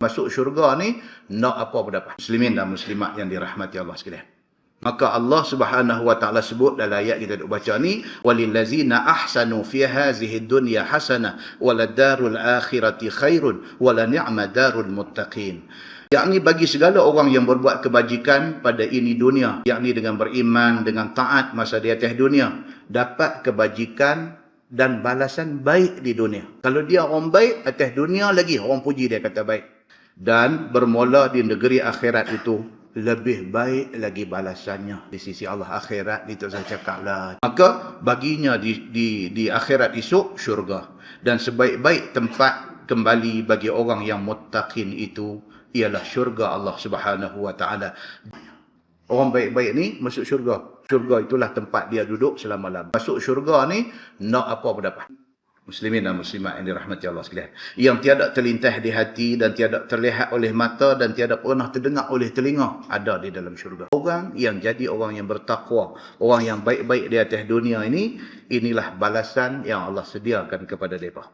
Masuk syurga ni nak apa pun dapat. Muslimin dan muslimat yang dirahmati Allah sekalian. Maka Allah Subhanahu wa taala sebut dalam ayat kita duk baca ni, walillazina ahsanu fi hazihi dunya hasanah waladdarul akhirati khairun wala ni'ma darul muttaqin. Yakni bagi segala orang yang berbuat kebajikan pada ini dunia, yakni dengan beriman, dengan taat masa di atas dunia, dapat kebajikan dan balasan baik di dunia. Kalau dia orang baik atas dunia lagi, orang puji dia kata baik. Dan bermula di negeri akhirat itu lebih baik lagi balasannya di sisi Allah. Akhirat itu saya cakap lah. Maka baginya di akhirat esok syurga. Dan sebaik-baik tempat kembali bagi orang yang muttaqin itu ialah syurga Allah Subhanahu wa taala. Orang baik-baik ni masuk syurga. Syurga itulah tempat dia duduk selama-lamanya. Masuk syurga ni nak apa pun dapat. Muslimin dan muslimat yang dirahmati Allah sekalian. Yang tiada terlintas di hati dan tiada terlihat oleh mata dan tiada pernah terdengar oleh telinga, ada di dalam syurga. Orang yang jadi orang yang bertakwa, orang yang baik-baik di atas dunia ini, inilah balasan yang Allah sediakan kepada mereka.